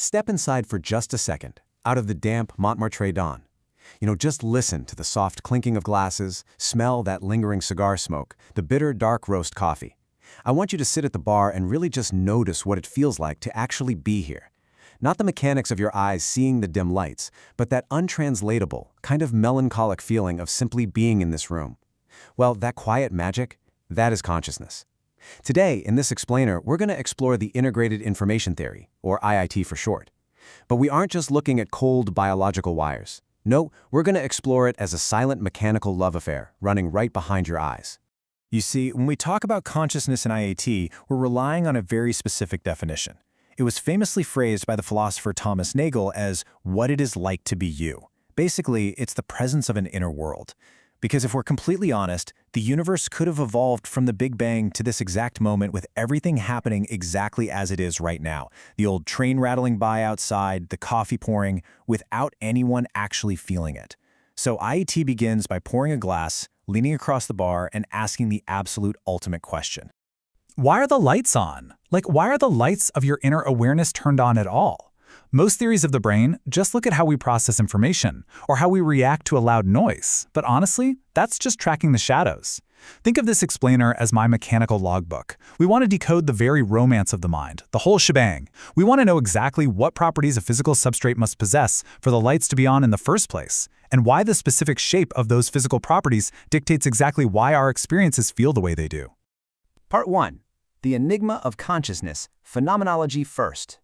Step inside for just a second, out of the damp Montmartre dawn. Just listen to the soft clinking of glasses, smell that lingering cigar smoke, the bitter, dark roast coffee. I want you to sit at the bar and really just notice what it feels like to actually be here. Not the mechanics of your eyes seeing the dim lights, but that untranslatable, kind of melancholic feeling of simply being in this room. Well, that quiet magic, that is consciousness. Today, in this explainer, we're going to explore the Integrated Information Theory, or IIT for short. But we aren't just looking at cold biological wires. No, we're going to explore it as a silent mechanical love affair running right behind your eyes. You see, when we talk about consciousness in IIT, we're relying on a very specific definition. It was famously phrased by the philosopher Thomas Nagel as what it is like to be you. Basically, it's the presence of an inner world. Because if we're completely honest, the universe could have evolved from the Big Bang to this exact moment with everything happening exactly as it is right now. The old train rattling by outside, the coffee pouring, without anyone actually feeling it. So IIT begins by pouring a glass, leaning across the bar, and asking the absolute ultimate question. Why are the lights on? Why are the lights of your inner awareness turned on at all? Most theories of the brain just look at how we process information, or how we react to a loud noise. But honestly, that's just tracking the shadows. Think of this explainer as my mechanical logbook. We want to decode the very romance of the mind, the whole shebang. We want to know exactly what properties a physical substrate must possess for the lights to be on in the first place, and why the specific shape of those physical properties dictates exactly why our experiences feel the way they do. Part 1. The Enigma of Consciousness, Phenomenology first.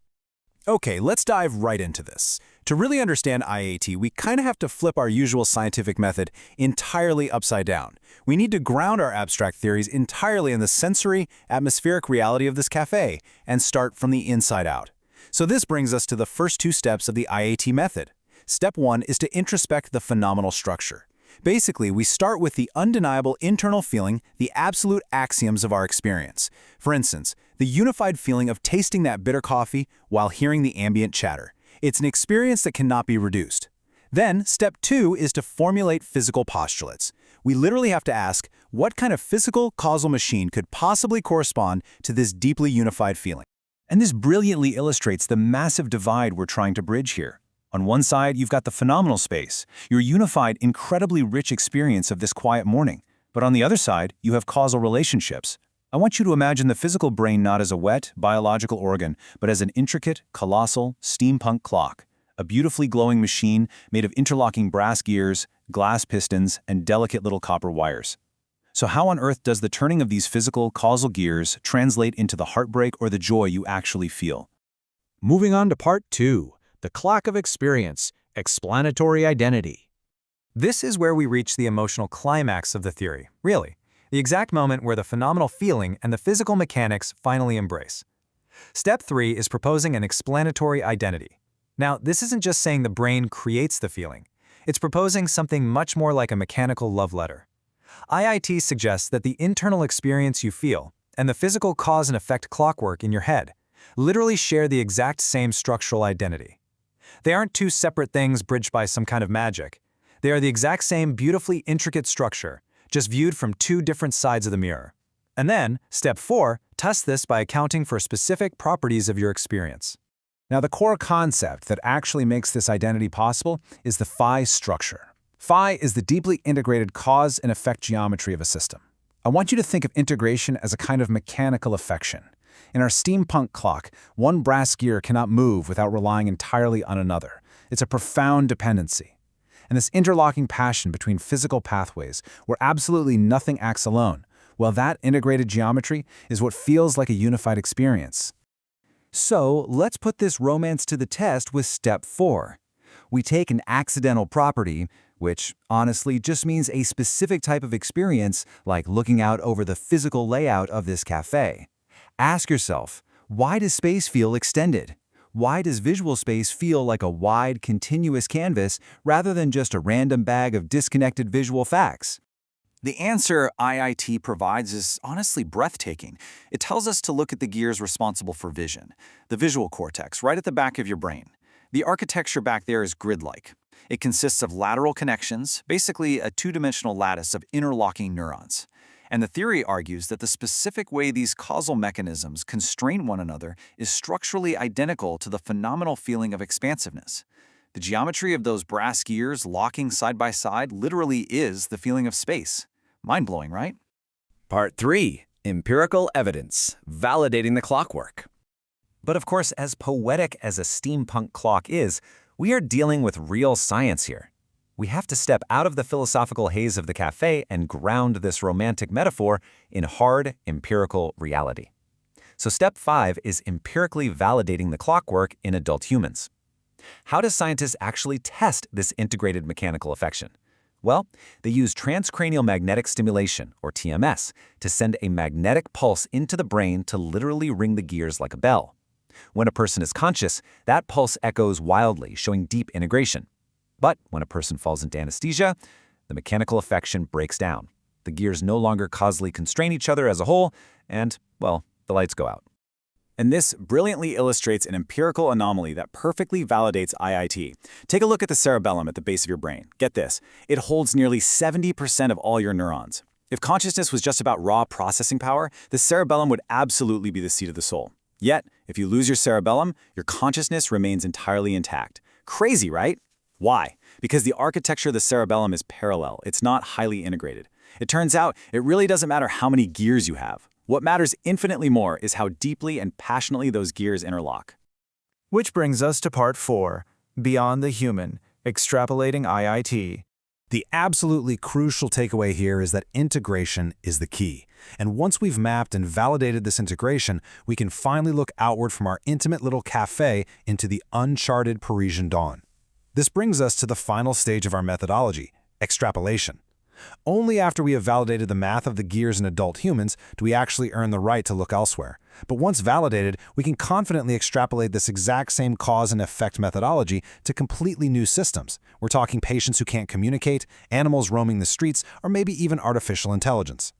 Okay, let's dive right into this. To really understand IIT, we kind of have to flip our usual scientific method entirely upside down. We need to ground our abstract theories entirely in the sensory, atmospheric reality of this cafe and start from the inside out. So this brings us to the first two steps of the IIT method. Step 1 is to introspect the phenomenal structure. Basically, we start with the undeniable internal feeling, the absolute axioms of our experience. For instance, the unified feeling of tasting that bitter coffee while hearing the ambient chatter. It's an experience that cannot be reduced. Then, step 2 is to formulate physical postulates. We literally have to ask, what kind of physical causal machine could possibly correspond to this deeply unified feeling? And this brilliantly illustrates the massive divide we're trying to bridge here. On one side, you've got the phenomenal space, your unified, incredibly rich experience of this quiet morning. But on the other side, you have causal relationships. I want you to imagine the physical brain not as a wet, biological organ, but as an intricate, colossal, steampunk clock, a beautifully glowing machine made of interlocking brass gears, glass pistons, and delicate little copper wires. So how on earth does the turning of these physical, causal gears translate into the heartbreak or the joy you actually feel? Moving on to Part 2. The Clock of Experience, Explanatory Identity. This is where we reach the emotional climax of the theory, really. The exact moment where the phenomenal feeling and the physical mechanics finally embrace. Step 3 is proposing an explanatory identity. Now, this isn't just saying the brain creates the feeling. It's proposing something much more like a mechanical love letter. IIT suggests that the internal experience you feel and the physical cause and effect clockwork in your head literally share the exact same structural identity. They aren't two separate things bridged by some kind of magic. They are the exact same beautifully intricate structure, just viewed from two different sides of the mirror. And then, step 4, test this by accounting for specific properties of your experience. Now, the core concept that actually makes this identity possible is the phi structure. Phi is the deeply integrated cause and effect geometry of a system. I want you to think of integration as a kind of mechanical affection. In our steampunk clock, one brass gear cannot move without relying entirely on another. It's a profound dependency. And this interlocking passion between physical pathways, where absolutely nothing acts alone, well, that integrated geometry is what feels like a unified experience. So, let's put this romance to the test with step 4. We take an accidental property, which honestly just means a specific type of experience, like looking out over the physical layout of this cafe. Ask yourself, why does space feel extended? Why does visual space feel like a wide, continuous canvas rather than just a random bag of disconnected visual facts? The answer IIT provides is honestly breathtaking. It tells us to look at the gears responsible for vision, the visual cortex, right at the back of your brain. The architecture back there is grid-like. It consists of lateral connections, basically a two-dimensional lattice of interlocking neurons. And the theory argues that the specific way these causal mechanisms constrain one another is structurally identical to the phenomenal feeling of expansiveness. The geometry of those brass gears locking side by side literally is the feeling of space. Mind-blowing, right? Part 3. Empirical evidence, validating the clockwork. But of course, as poetic as a steampunk clock is, we are dealing with real science here. We have to step out of the philosophical haze of the cafe and ground this romantic metaphor in hard, empirical reality. So step 5 is empirically validating the clockwork in adult humans. How do scientists actually test this integrated mechanical affection? Well, they use transcranial magnetic stimulation, or TMS, to send a magnetic pulse into the brain to literally ring the gears like a bell. When a person is conscious, that pulse echoes wildly, showing deep integration. But when a person falls into anesthesia, the mechanical affection breaks down. The gears no longer causally constrain each other as a whole, and, well, the lights go out. And this brilliantly illustrates an empirical anomaly that perfectly validates IIT. Take a look at the cerebellum at the base of your brain. Get this, it holds nearly 70% of all your neurons. If consciousness was just about raw processing power, the cerebellum would absolutely be the seat of the soul. Yet, if you lose your cerebellum, your consciousness remains entirely intact. Crazy, right? Why? Because the architecture of the cerebellum is parallel. It's not highly integrated. It turns out it really doesn't matter how many gears you have. What matters infinitely more is how deeply and passionately those gears interlock. Which brings us to part 4, Beyond the Human, Extrapolating IIT. The absolutely crucial takeaway here is that integration is the key. And once we've mapped and validated this integration, we can finally look outward from our intimate little cafe into the uncharted Parisian dawn. This brings us to the final stage of our methodology, extrapolation. Only after we have validated the math of the gears in adult humans do we actually earn the right to look elsewhere. But once validated, we can confidently extrapolate this exact same cause and effect methodology to completely new systems. We're talking patients who can't communicate, animals roaming the streets, or maybe even artificial intelligence.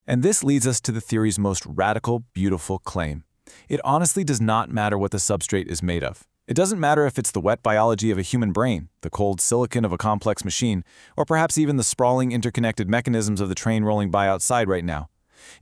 And this leads us to the theory's most radical, beautiful claim. It honestly does not matter what the substrate is made of. It doesn't matter if it's the wet biology of a human brain, the cold silicon of a complex machine, or perhaps even the sprawling interconnected mechanisms of the train rolling by outside right now.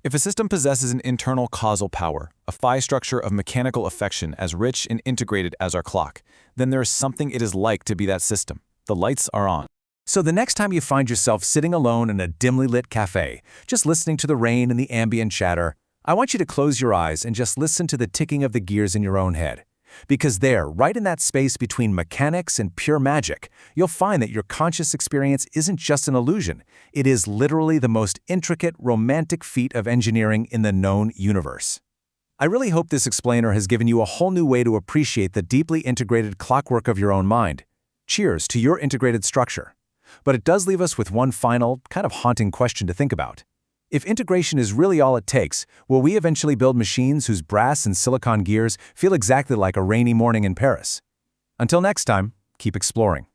If a system possesses an internal causal power, a phi structure of mechanical affection as rich and integrated as our clock, then there is something it is like to be that system. The lights are on. So the next time you find yourself sitting alone in a dimly lit cafe, just listening to the rain and the ambient chatter, I want you to close your eyes and just listen to the ticking of the gears in your own head. Because there, right in that space between mechanics and pure magic, you'll find that your conscious experience isn't just an illusion. It is literally the most intricate, romantic feat of engineering in the known universe. I really hope this explainer has given you a whole new way to appreciate the deeply integrated clockwork of your own mind. Cheers to your integrated structure. But it does leave us with one final, kind of haunting question to think about. If integration is really all it takes, will we eventually build machines whose brass and silicon gears feel exactly like a rainy morning in Paris? Until next time, keep exploring.